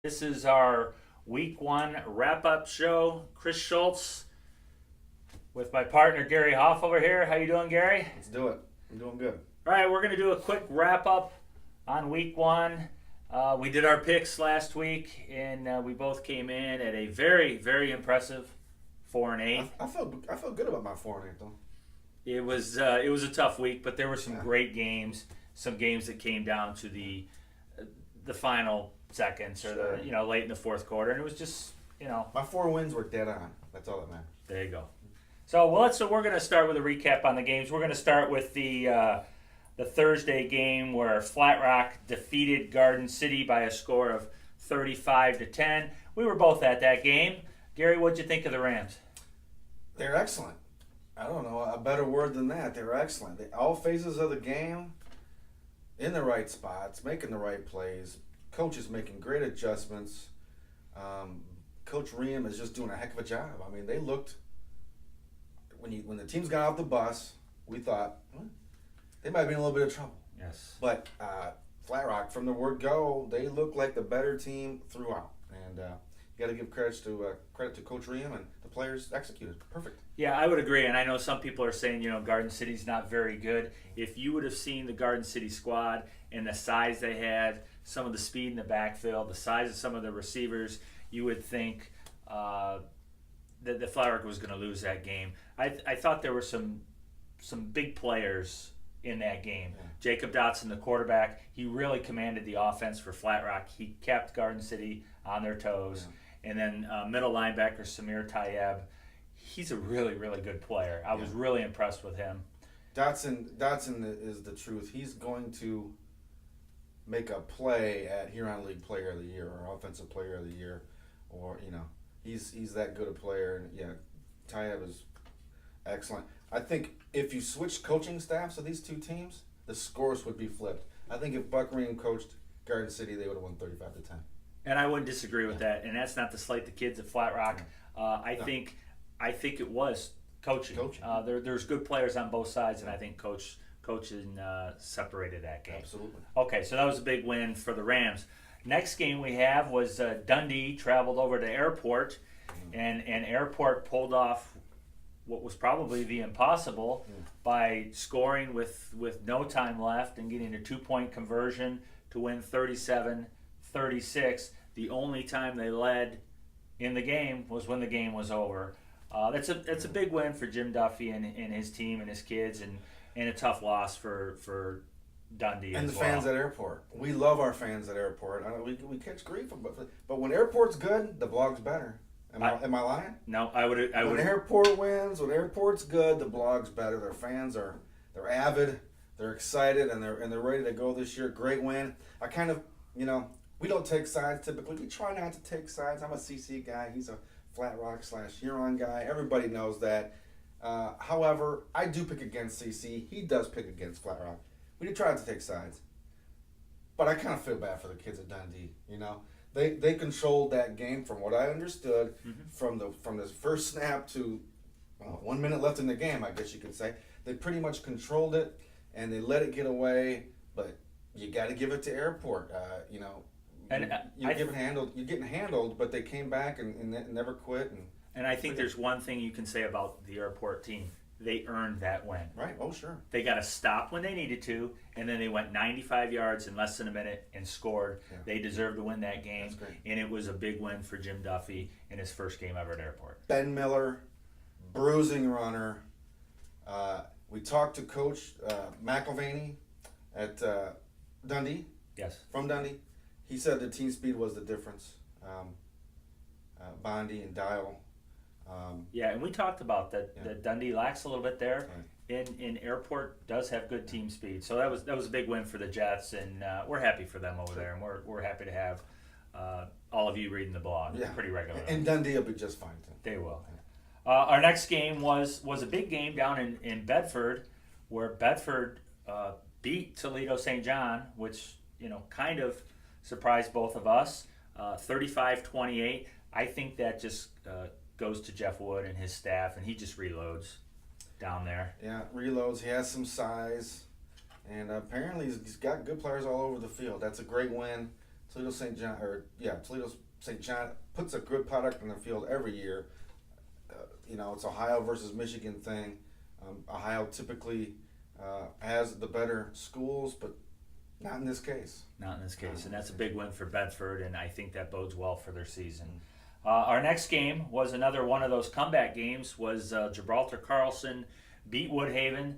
This is our week one wrap-up show. Chris Schultz with my partner Gary Hoff over here. How you doing, Gary? Let's do it. I'm doing good. All right, we're going to do a quick wrap-up on week one. We did our picks last week, and we both came in at a very, very impressive 4-8. I felt good about my 4-8 though. It was a tough week, but there were some great games. Some games that came down to the final seconds or the late in the fourth quarter, and it was just my 4 wins were dead on. That's all that matters. There you go. So we're going to start with a recap on the games. We're going to start with the Thursday game where Flat Rock defeated Garden City by a score of 35-10. We were both at that game. Gary, what'd you think of the Rams? They're excellent. I don't know a better word than that. They're excellent. All phases of the game, in the right spots, making the right plays. Coach is making great adjustments. Coach Ream is just doing a heck of a job. I mean, they looked when the teams got off the bus, we thought they might be in a little bit of trouble. Yes. But Flat Rock, from the word go, they looked like the better team throughout. And you got to give credit to Coach Ream, and the players executed perfect. Yeah, I would agree, and I know some people are saying, Garden City's not very good. If you would have seen the Garden City squad and the size they had, some of the speed in the backfield, the size of some of the receivers, you would think that the Flat Rock was going to lose that game. I thought there were some big players in that game. Yeah. Jacob Dotson, the quarterback, he really commanded the offense for Flat Rock. He kept Garden City on their toes. Yeah. And then middle linebacker Samir Tayeb, he's a really, really good player. I was really impressed with him. Dotson is the truth. He's going to make a play at Huron League Player of the Year or Offensive Player of the Year, or he's that good a player. And Tayeb is excellent. I think if you switched coaching staffs of these two teams, the scores would be flipped. I think if Buck Ream coached Garden City, they would have won 35-10. And I wouldn't disagree with that. And that's not to slight the kids at Flat Rock. I think it was coaching. There's good players on both sides, and I think coaching separated that game. Absolutely. Okay, so that was a big win for the Rams. Next game we have was Dundee traveled over to Airport, and Airport pulled off what was probably the impossible by scoring with no time left and getting a 2-point conversion to win 37-36. The only time they led in the game was when the game was over. That's a big win for Jim Duffy and his team and his kids, and a tough loss for Dundee and as the well. fans at Airport. We love our fans at Airport. We catch grief, but when Airport's good, the blog's better. Am I lying? No, I would. When Airport wins, when Airport's good, the blog's better. Their fans they're avid, they're excited, and they're ready to go this year. Great win. I kind of we don't take sides typically. We try not to take sides. I'm a CC guy. He's a Flat Rock / Huron guy. Everybody knows that. However, I do pick against CC. He does pick against Flat Rock. We do try not to take sides. But I kind of feel bad for the kids at Dundee. They controlled that game from what I understood from the first snap to 1 minute left in the game, I guess you could say. They pretty much controlled it, and they let it get away. But you got to give it to Airport. You're getting handled, but they came back and never quit. And I think there's one thing you can say about the Airport team. They earned that win. Right. Oh, sure. They got to stop when they needed to, and then they went 95 yards in less than a minute and scored. Yeah. They deserved to win that game, and it was a big win for Jim Duffy in his first game ever at Airport. Ben Miller, bruising runner. We talked to Coach McElvaney at Dundee. Yes. From Dundee. He said the team speed was the difference. Bondi and Dial. And we talked about that. Yeah. That Dundee lacks a little bit there, right. In Airport does have good team speed. So that was a big win for the Jets, and we're happy for them over there, and we're happy to have all of you reading the blog pretty regularly. And Dundee will be just fine too. They will. Yeah. Our next game was a big game down in Bedford, where Bedford beat Toledo St. John, which kind of surprised both of us. 35-28. I think that just goes to Jeff Wood and his staff, and he just reloads down there. Yeah, reloads. He has some size, and apparently he's got good players all over the field. That's a great win Toledo St. John puts a good product on the field every year. It's Ohio versus Michigan thing. Ohio typically has the better schools, but not in this case. Not in this case, and that's a big win for Bedford, and I think that bodes well for their season. Our next game was another one of those comeback games. Was Gibraltar Carlson beat Woodhaven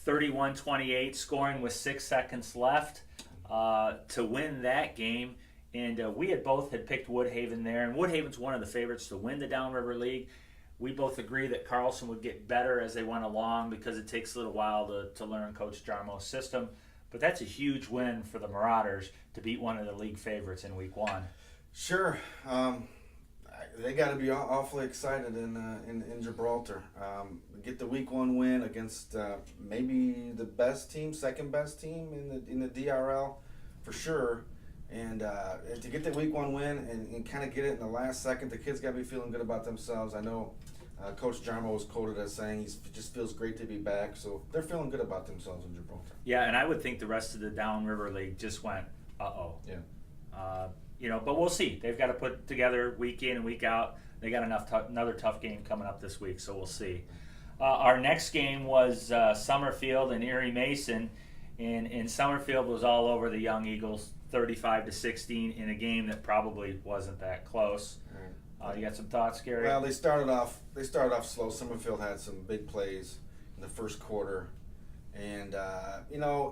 31-28, scoring with 6 seconds left to win that game. And we both had picked Woodhaven there, and Woodhaven's one of the favorites to win the Downriver League. We both agree that Carlson would get better as they went along because it takes a little while to learn Coach Jarmo's system. But that's a huge win for the Marauders to beat one of the league favorites in week one. Sure. They got to be awfully excited in Gibraltar. Get the week one win against maybe the best team, second best team in the DRL for sure. And to get the week one win and kind of get it in the last second, the kids got to be feeling good about themselves. I know Coach Jarmo was quoted as saying he just feels great to be back, so they're feeling good about themselves in Gibraltar. Yeah, and I would think the rest of the Downriver League just went, uh-oh. Yeah. But we'll see. They've got to put together week in and week out. They got another tough game coming up this week, so we'll see. Our next game was Sommerfeld and Erie Mason, and Sommerfeld was all over the Young Eagles, 35-16 in a game that probably wasn't that close. You got some thoughts, Gary? Well, they started off slow. Sommerfeld had some big plays in the first quarter, and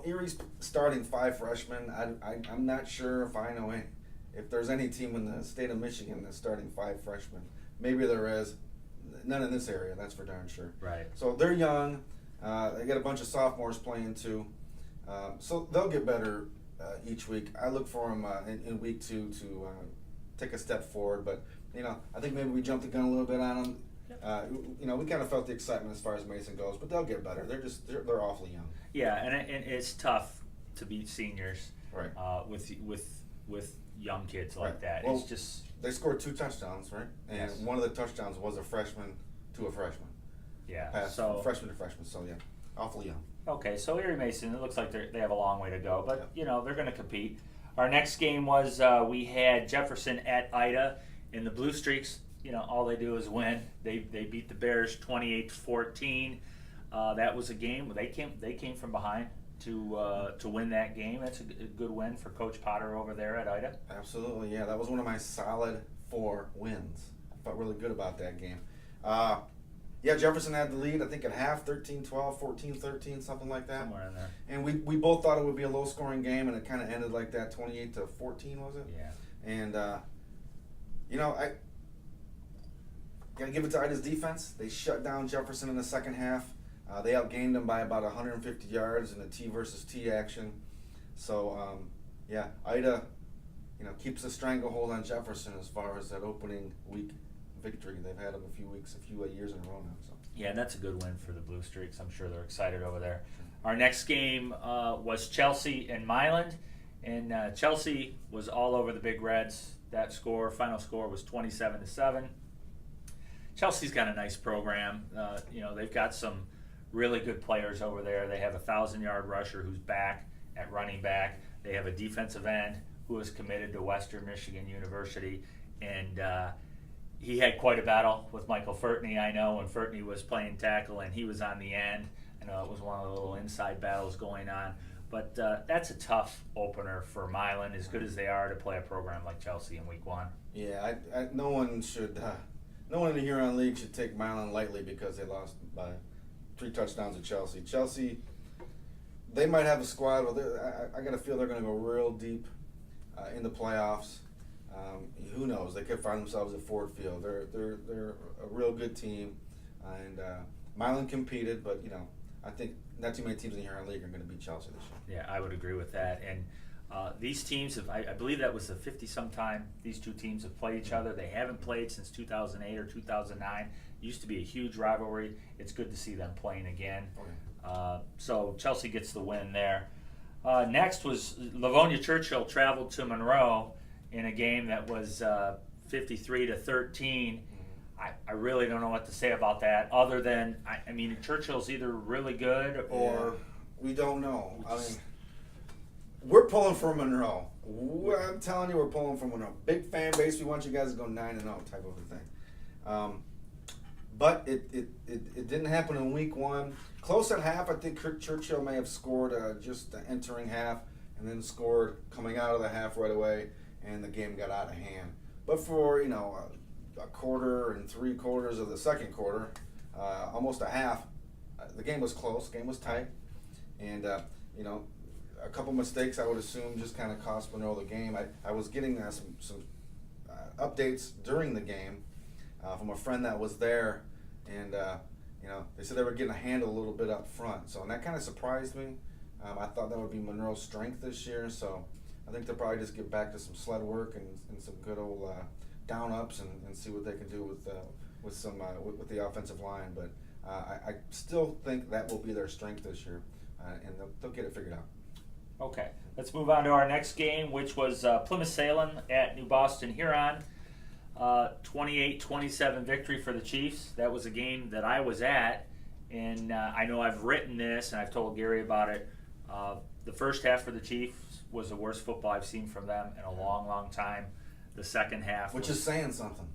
Erie's starting 5 freshmen. I'm not sure if there's any team in the state of Michigan that's starting 5 freshmen. Maybe there is. None in this area, that's for darn sure. Right. So they're young. They got a bunch of sophomores playing too, so they'll get better each week. I look for them in week 2 to take a step forward, but I think maybe we jumped the gun a little bit on them. We kind of felt the excitement as far as Mason goes, but they'll get better. They're awfully young. Yeah, and it's tough to beat seniors, right? With young kids like that. Well, it's just they scored 2 touchdowns, right? And yes. One of the touchdowns was a freshman to a freshman. Yeah. Pass so from freshman to freshman. So yeah, awfully young. Okay, so Erie Mason, it looks like they have a long way to go, but they're going to compete. Our next game was we had Jefferson at Ida, and the Blue Streaks. All they do is win. They beat the Bears 28-14. That was a game they came from behind to win that game. That's a good win for Coach Potter over there at Ida. Absolutely, yeah. That was one of my solid 4 wins. I felt really good about that game. Jefferson had the lead, I think at half, 13-12, 14-13, something like that. Somewhere in there. And we both thought it would be a low-scoring game, and it kind of ended like that, 28-14, was it? Yeah. And, I got to give it to Ida's defense. They shut down Jefferson in the second half. They outgained them by about 150 yards in a T versus T action. So, Ida, keeps a stranglehold on Jefferson as far as that opening week victory. They've had them a few years in a row now. So. Yeah, and that's a good win for the Blue Streaks. I'm sure they're excited over there. Our next game was Chelsea and Milan, and Chelsea was all over the Big Reds. That final score was 27-7. Chelsea's got a nice program. They've got some really good players over there. They have a 1,000-yard rusher who's back at running back. They have a defensive end who is committed to Western Michigan University, and he had quite a battle with Michael Furtney, I know, when Furtney was playing tackle and he was on the end. I know it was one of the little inside battles going on. But that's a tough opener for Milan, as good as they are to play a program like Chelsea in week 1. Yeah, no one in the Huron League should take Milan lightly because they lost by 3 touchdowns to Chelsea. Chelsea, they might have a squad, but I got a feel they're going to go real deep in the playoffs. Who knows? They could find themselves at Ford Field. They're a real good team, and Milan competed, but I think not too many teams in the Huron League are going to beat Chelsea this year. Yeah, I would agree with that. And these teams have, I believe that was the 50-some time these two teams have played each other. They haven't played since 2008 or 2009. It used to be a huge rivalry. It's good to see them playing again. So Chelsea gets the win there. Next was Livonia Churchill traveled to Monroe in a game that was 53-13. I really don't know what to say about that, other than Churchill's either really good or we don't know. We're pulling for Monroe. Well, I'm telling you, we're pulling from a big fan base. We want you guys to go 9-0 type of a thing. But it didn't happen in week one. Close at half. I think Churchill may have scored just entering half, and then scored coming out of the half right away, and the game got out of hand. But for a quarter and 3/4 of the second quarter, almost a half, the game was close. The game was tight, and a couple mistakes I would assume just kind of cost Monroe the game. I was getting some updates during the game from a friend that was there, and they said they were getting a handle a little bit up front. So, and that kind of surprised me. I thought that would be Monroe's strength this year. So I think they'll probably just get back to some sled work and some good old down ups and see what they can do with the offensive line. But I still think that will be their strength this year, and they'll get it figured out. Okay, let's move on to our next game, which was Plymouth Salem at New Boston Huron. 28-27 victory for the Chiefs. That was a game that I was at, and I know I've written this and I've told Gary about it. The first half for the Chiefs was the worst football I've seen from them in a long, long time. The second half, which is saying something.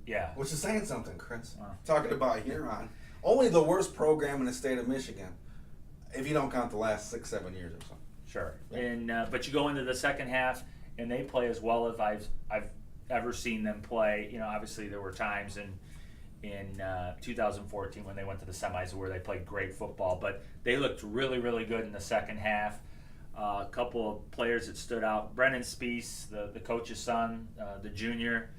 Yeah. Which is saying something, Chris. Wow. Talking about Huron, only the worst program in the state of Michigan, if you don't count the last 6-7 years or something. Sure. Yeah. And but you go into the second half, and they play as well as I've ever seen them play. Obviously there were times in 2014 when they went to the semis where they played great football, but they looked really, really good in the second half. A couple of players that stood out. Brennan Speece, the coach's son, the junior.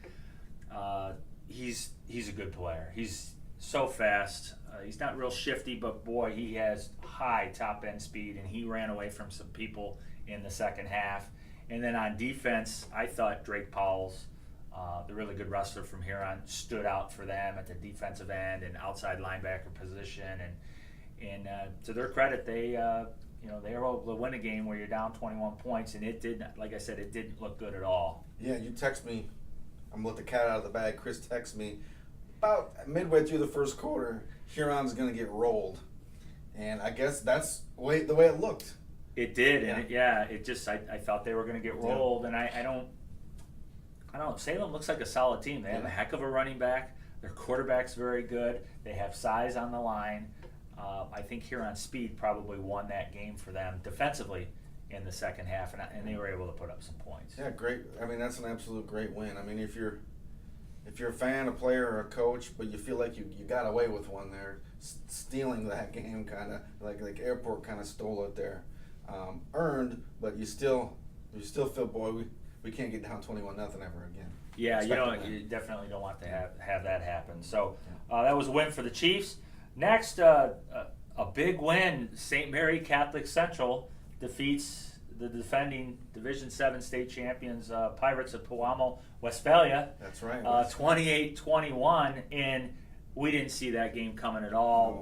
He's a good player. He's so fast. He's not real shifty, but boy, he has high top end speed, and he ran away from some people in the second half. And then on defense, I thought Drake Powell's, the really good wrestler from Huron, stood out for them at the defensive end and outside linebacker position. And to their credit, they were able to win a game where you're down 21 points, and it didn't, like I said, it didn't look good at all. Yeah, you text me. I'm going to let the cat out of the bag. Chris texts me about midway through the first quarter, Huron's going to get rolled. And I guess that's the way it looked. It did, yeah. I thought they were going to get rolled, and I don't know. Salem looks like a solid team. They have a heck of a running back. Their quarterback's very good. They have size on the line. I think Huron's speed probably won that game for them defensively in the second half, and they were able to put up some points. Yeah, great. I mean, that's an absolute great win. I mean, if you're a fan, a player, or a coach, but you feel like you got away with one there, stealing that game, kind of like Airport kind of stole it there, earned, but you still feel, boy, we can't get down 21-0 ever again. Yeah, you definitely don't want to have that happen. So that was a win for the Chiefs. Next, a big win. St. Mary Catholic Central defeats the defending Division VII state champions, Pirates of Pewamo, Westphalia. That's right. 28-21, and we didn't see that game coming at all. No.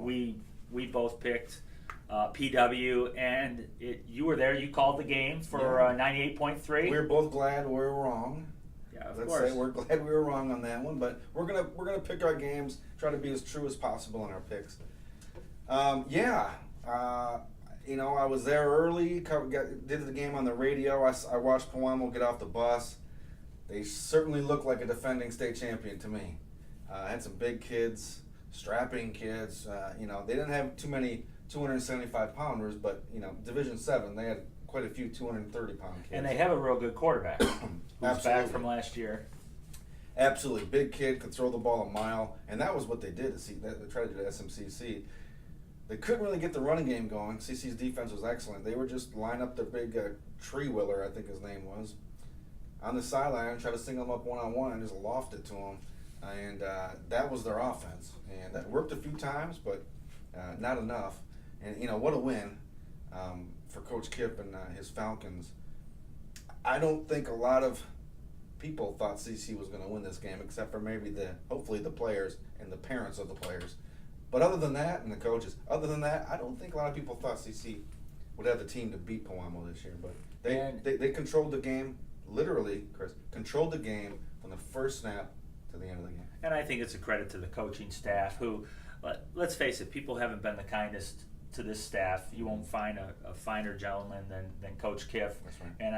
We both picked PW, and you were there. You called the game for 98.3. We're both glad we were wrong. Yeah, of Let's course. say we're glad we were wrong on that one, but we're gonna pick our games, try to be as true as possible in our picks. I was there early. Did the game on the radio. I watched Pewamo get off the bus. They certainly looked like a defending state champion to me. Had some big kids, strapping kids. They didn't have too many 275-pounders, but Division VII, they had quite a few 230-pound kids. And they have a real good quarterback who's back from last year. Absolutely. Big kid, could throw the ball a mile, and that was what they did. They tried to do at SMCC. They couldn't really get the running game going. CC's defense was excellent. They were just line up their big tree willer, I think his name was, on the sideline, try to single him up one-on-one and just loft it to him. And that was their offense. And that worked a few times, but not enough. And, what a win for Coach Kipp and his Falcons. I don't think a lot of people thought CC was going to win this game, except for maybe hopefully the players and the parents of the players. But other than that, and the coaches, I don't think a lot of people thought CC would have the team to beat Pewamo this year. But they controlled the game, literally, Chris, controlled the game from the first snap to the end of the game. And I think it's a credit to the coaching staff who, let's face it, people haven't been the kindest to this staff. You won't find a finer gentleman than Coach Kiff. That's right. And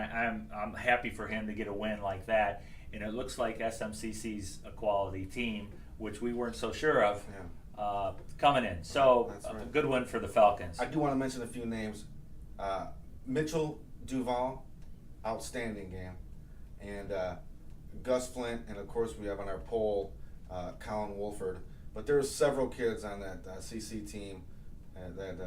I'm happy for him to get a win like that. And it looks like SMCC's a quality team, which we weren't so sure of coming in. So That's right. a good win for the Falcons. I do want to mention a few names. Mitchell Duval, outstanding game. And Gus Flint, and of course we have on our poll Colin Wolford. But there were several kids on that CC team that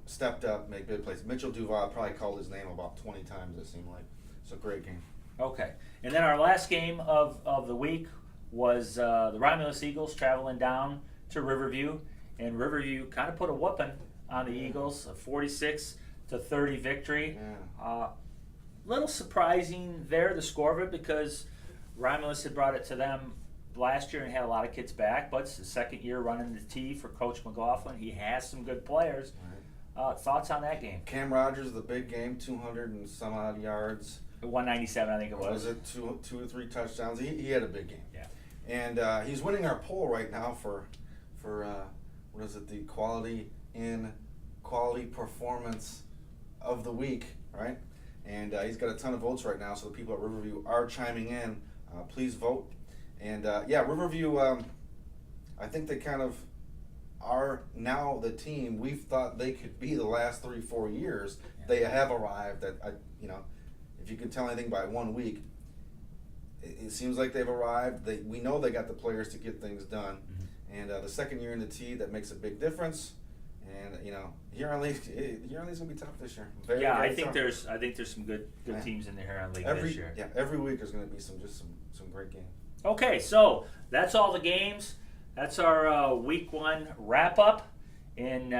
stepped up, made good plays. Mitchell Duval probably called his name about 20 times, it seemed like. It's a great game. Okay. And then our last game of the week was the Romulus Eagles traveling down to Riverview. And Riverview kind of put a whooping on the Eagles, a 46-30 victory. Yeah. Little surprising there, the score of it, because Romulus had brought it to them last year and had a lot of kids back, but it's the second year running the T for Coach McLaughlin. He has some good players. Right. Thoughts on that game? Cam Rogers, the big game, 200 and some odd yards. 197, I think it was. Was it two or three touchdowns? He had a big game. Yeah. And he's winning our poll right now for what is it? The quality performance of the week, right? And he's got a ton of votes right now, so the people at Riverview are chiming in. Please vote. And Riverview, I think they kind of are now the team we've thought they could be the last 3-4 years. Yeah. They have arrived at, if you can tell anything by 1 week, it seems like they've arrived. We know they got the players to get things done. Mm-hmm. And the second year in the T, that makes a big difference. And Huron League's gonna be tough this year. Very I tough. think there's some good teams in the Huron League this year. Yeah, every week there's gonna be some great games. Okay, so that's all the games. That's our week 1 wrap up. And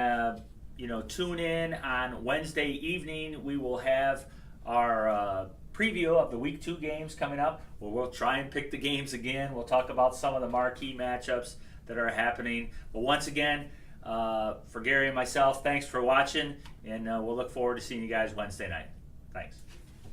tune in on Wednesday evening. We will have our preview of the week 2 games coming up, where we'll try and pick the games again. We'll talk about some of the marquee matchups that are happening. But once again, for Gary and myself, thanks for watching, and we'll look forward to seeing you guys Wednesday night. Thanks.